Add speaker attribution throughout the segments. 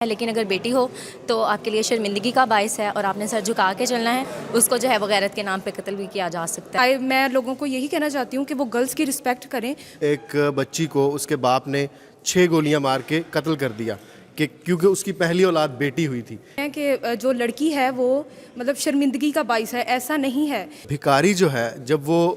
Speaker 1: لیکن اگر بیٹی ہو تو آپ کے لیے شرمندگی کا باعث ہے اور آپ نے سر جھکا کے چلنا ہے. اس کو جو ہے وہ غیرت کے نام پہ قتل بھی کیا جا سکتا ہے.
Speaker 2: میں لوگوں کو یہی کہنا چاہتی ہوں کہ وہ گرلز کی رسپیکٹ کریں.
Speaker 3: ایک بچی کو اس کے باپ نے 6 گولیاں مار کے قتل کر دیا کہ کیونکہ اس کی پہلی اولاد بیٹی ہوئی تھی.
Speaker 2: کہ جو لڑکی ہے وہ مطلب شرمندگی کا باعث ہے، ایسا نہیں ہے.
Speaker 3: بھکاری جو ہے جب وہ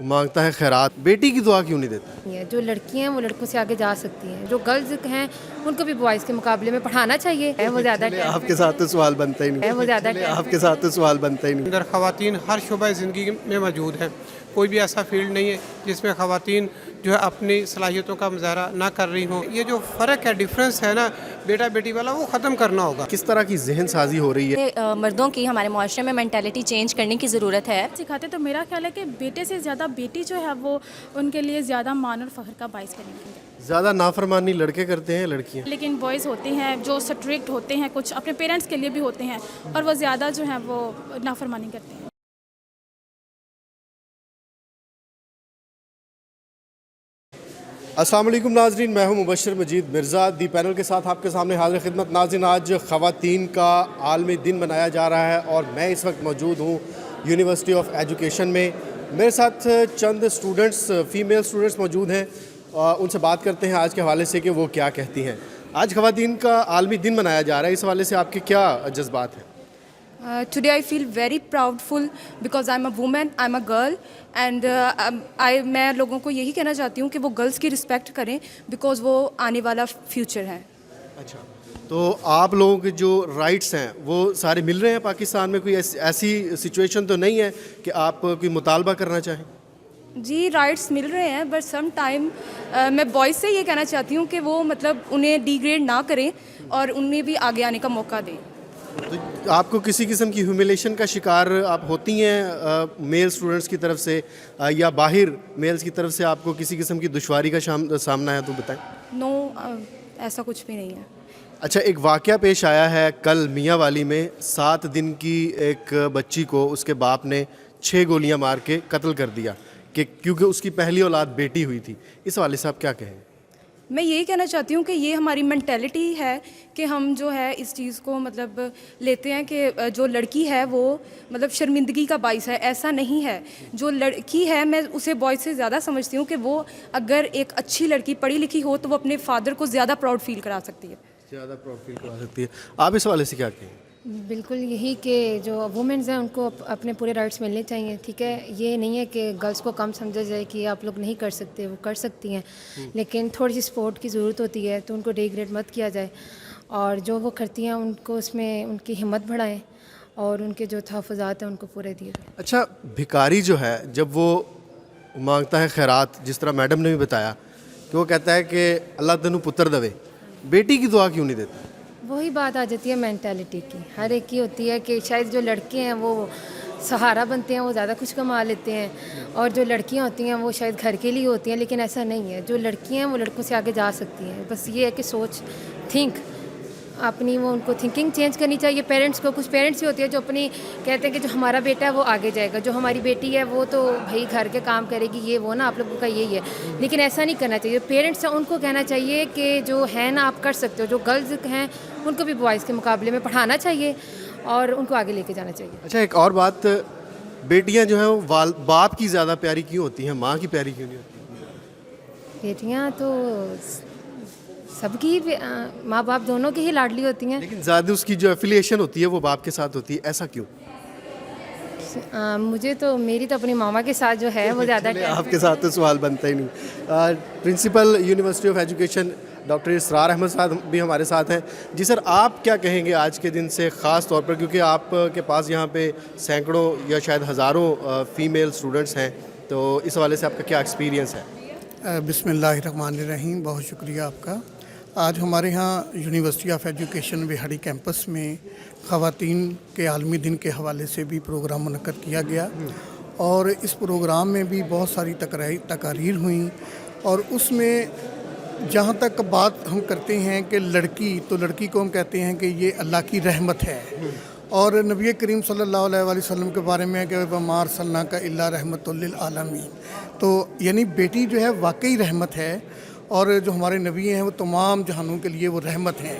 Speaker 3: مانگتا ہے خیرات، بیٹی کی دعا کیوں نہیں دیتا؟
Speaker 4: جو لڑکیاں ہیں وہ لڑکوں سے آگے جا سکتی ہیں، جو گرلز ہیں ان کو بھی بوائز کے مقابلے میں پڑھانا چاہیے. وہ زیادہ
Speaker 3: آپ کے ساتھ تو سوال بنتا ہی نہیں.
Speaker 4: وہ زیادہ
Speaker 3: آپ کے ساتھ تو سوال بنتا ہی نہیں.
Speaker 5: اندر خواتین ہر شعبہ زندگی میں موجود ہیں. کوئی بھی ایسا فیلڈ نہیں ہے جس میں خواتین جو ہے اپنی صلاحیتوں کا مظاہرہ نہ کر رہی ہوں. یہ جو فرق ہے، ڈفرینس ہے نا بیٹا بیٹی والا، وہ ختم کرنا ہوگا.
Speaker 3: کس طرح کی ذہن سازی ہو رہی ہے؟
Speaker 1: مردوں کی ہمارے معاشرے میں مینٹیلٹی چینج کرنے کی ضرورت ہے.
Speaker 6: سکھاتے تو میرا خیال ہے کہ بیٹے سے زیادہ بیٹی جو ہے وہ ان کے لیے زیادہ مان اور فخر کا باعث کریں گے.
Speaker 3: زیادہ نافرمانی لڑکے کرتے ہیں لڑکیاں؟
Speaker 6: لیکن بوائز ہوتے ہیں جو سٹرکٹ ہوتے ہیں، کچھ اپنے پیرنٹس کے لیے بھی ہوتے ہیں، اور وہ زیادہ جو ہیں وہ نافرمانی کرتے ہیں.
Speaker 3: السلام علیکم ناظرین، میں ہوں مبشر مجید مرزا. دی پینل کے ساتھ آپ کے سامنے حاضر خدمت. ناظرین، آج خواتین کا عالمی دن منایا جا رہا ہے اور میں اس وقت موجود ہوں یونیورسٹی آف ایجوکیشن میں. میرے ساتھ چند اسٹوڈنٹس، فیمیل اسٹوڈنٹس موجود ہیں. ان سے بات کرتے ہیں آج کے حوالے سے کہ وہ کیا کہتی ہیں. آج خواتین کا عالمی دن منایا جا رہا ہے، اس حوالے سے آپ کے کیا جذبات ہیں؟
Speaker 2: Today I feel very proudful because I'm a woman, I'm a girl, and میں لوگوں کو یہی کہنا چاہتی ہوں کہ وہ گرلز کی رسپیکٹ کریں بیکاز وہ آنے والا فیوچر ہے.
Speaker 3: اچھا، تو آپ لوگوں کے جو رائٹس ہیں وہ سارے مل رہے ہیں پاکستان میں؟ کوئی ایسی سچویشن تو نہیں ہے کہ آپ کوئی مطالبہ کرنا چاہیں؟
Speaker 2: جی، رائٹس مل رہے ہیں، بٹ سم ٹائم میں بوائز سے یہ کہنا چاہتی ہوں کہ وہ مطلب انہیں ڈی گریڈ نہ کریں اور انہیں بھی آگے آنے کا موقع دیں.
Speaker 3: تو آپ کو کسی قسم کی ہیوملیشن کا شکار آپ ہوتی ہیں میل اسٹوڈنٹس کی طرف سے، یا باہر میلز کی طرف سے آپ کو کسی قسم کی دشواری کا سامنا ہے تو بتائیں.
Speaker 2: نو، ایسا کچھ بھی نہیں ہے.
Speaker 3: اچھا، ایک واقعہ پیش آیا ہے کل میاں والی میں. 7 دن کی ایک بچی کو اس کے باپ نے 6 گولیاں مار کے قتل کر دیا کہ کیونکہ اس کی پہلی اولاد بیٹی ہوئی تھی. اس حوالے سے آپ کیا کہیں؟
Speaker 2: میں یہی کہنا چاہتی ہوں کہ یہ ہماری مینٹیلٹی ہے کہ ہم جو ہے اس چیز کو مطلب لیتے ہیں کہ جو لڑکی ہے وہ مطلب شرمندگی کا باعث ہے. ایسا نہیں ہے. جو لڑکی ہے میں اسے بوائز سے زیادہ سمجھتی ہوں کہ وہ اگر ایک اچھی لڑکی پڑھی لکھی ہو تو وہ اپنے فادر کو زیادہ پراؤڈ فیل کرا سکتی ہے.
Speaker 3: زیادہ پراؤڈ فیل کرا سکتی ہے. آپ اس حوالے سے کیا کہیں؟
Speaker 4: بالکل یہی کہ جو وومنز ہیں ان کو اپنے پورے رائٹس ملنے چاہیے. ٹھیک ہے، یہ نہیں ہے کہ گرلس کو کم سمجھا جائے کہ آپ لوگ نہیں کر سکتے، وہ کر سکتی ہیں، لیکن تھوڑی سی سپورٹ کی ضرورت ہوتی ہے. تو ان کو ڈی گریڈ مت کیا جائے، اور جو وہ کرتی ہیں ان کو اس میں ان کی ہمت بڑھائیں اور ان کے جو تحفظات ہیں ان کو پورے دیے جائیں.
Speaker 3: اچھا، بھکاری جو ہے جب وہ مانگتا ہے خیرات، جس طرح میڈم نے بھی بتایا کہ وہ کہتا ہے کہ اللہ تینوں پتر دوے، بیٹی کی دعا کیوں نہیں دیتا؟
Speaker 4: وہی بات آ جاتی ہے مینٹیلٹی کی. ہر ایک کی ہوتی ہے کہ شاید جو لڑکے ہیں وہ سہارا بنتے ہیں، وہ زیادہ کچھ کما لیتے ہیں، اور جو لڑکیاں ہوتی ہیں وہ شاید گھر کے لیے ہوتی ہیں. لیکن ایسا نہیں ہے. جو لڑکیاں ہیں وہ لڑکوں سے آگے جا سکتی ہیں. بس یہ ہے کہ سوچ اپنی وہ ان کو تھنکنگ چینج کرنی چاہیے. پیرنٹس کو، کچھ پیرنٹس ہی ہوتی ہے جو اپنی کہتے ہیں کہ جو ہمارا بیٹا ہے وہ آگے جائے گا، جو ہماری بیٹی ہے وہ تو بھائی گھر کے کام کرے گی، یہ وہ نا آپ لوگوں کا یہی ہے. لیکن ایسا نہیں کرنا چاہیے. پیرنٹس ہیں ان کو کہنا چاہیے کہ جو ہے نا آپ کر سکتے ہو. جو گرلز ہیں ان کو بھی بوائز کے مقابلے میں پڑھانا چاہیے اور ان کو آگے لے کے جانا چاہیے.
Speaker 3: اچھا، ایک اور بات، بیٹیاں جو ہیں وہ باپ کی زیادہ پیاری کیوں ہوتی ہیں، ماں کی پیاری کیوں نہیں ہوتی؟
Speaker 4: بیٹیاں تو سب کی، ماں باپ دونوں کی ہی لاڈلی ہوتی ہیں،
Speaker 3: لیکن زیادہ اس کی جو ایفیلیشن ہوتی ہے وہ باپ کے ساتھ ہوتی ہے. ایسا کیوں؟
Speaker 4: مجھے تو میری تو اپنی ماما کے ساتھ جو ہے وہ زیادہ.
Speaker 3: آپ کے ساتھ تو سوال بنتا ہی نہیں. Principal university of education doctor Israr Ahmed sahib بھی ہمارے ساتھ ہیں. جی سر، آپ کیا کہیں گے آج کے دن سے خاص طور پر، کیونکہ آپ کے پاس یہاں پہ سینکڑوں یا شاید ہزاروں فیمیل اسٹوڈنٹس ہیں، تو اس حوالے سے آپ کا کیا ایکسپیرینس ہے؟
Speaker 7: بسم اللہ الرحمن الرحیم. بہت شکریہ آپ کا. آج ہمارے ہاں university of education Vehari campus میں خواتین کے عالمی دن کے حوالے سے بھی پروگرام منعقد کیا گیا، اور اس پروگرام میں بھی بہت ساری تقاریر ہوئیں، اور اس میں جہاں تک بات ہم کرتے ہیں کہ لڑکی، تو لڑکی کو ہم کہتے ہیں کہ یہ اللہ کی رحمت ہے، اور نبی کریم صلی اللہ علیہ وآلہ وسلم کے بارے میں کہ وَمَا أَرْسَلْنَاكَ إِلَّا رَحْمَةً لِلْعَالَمِينَ. تو یعنی بیٹی جو ہے واقعی رحمت ہے، اور جو ہمارے نبی ہیں وہ تمام جہانوں کے لیے وہ رحمت ہیں.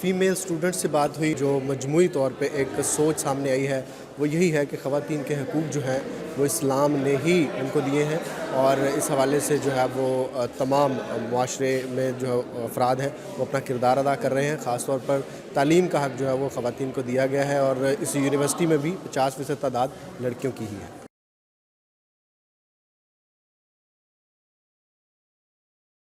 Speaker 3: فیمیل اسٹوڈنٹ سے بات ہوئی. جو مجموعی طور پہ ایک سوچ سامنے آئی ہے وہ یہی ہے کہ خواتین کے حقوق جو ہیں وہ اسلام نے ہی ان کو دیے ہیں، اور اس حوالے سے جو ہے وہ تمام معاشرے میں جو افراد ہیں وہ اپنا کردار ادا کر رہے ہیں. خاص طور پر تعلیم کا حق جو ہے وہ خواتین کو دیا گیا ہے، اور اس یونیورسٹی میں بھی 50% تعداد لڑکیوں کی ہی ہے.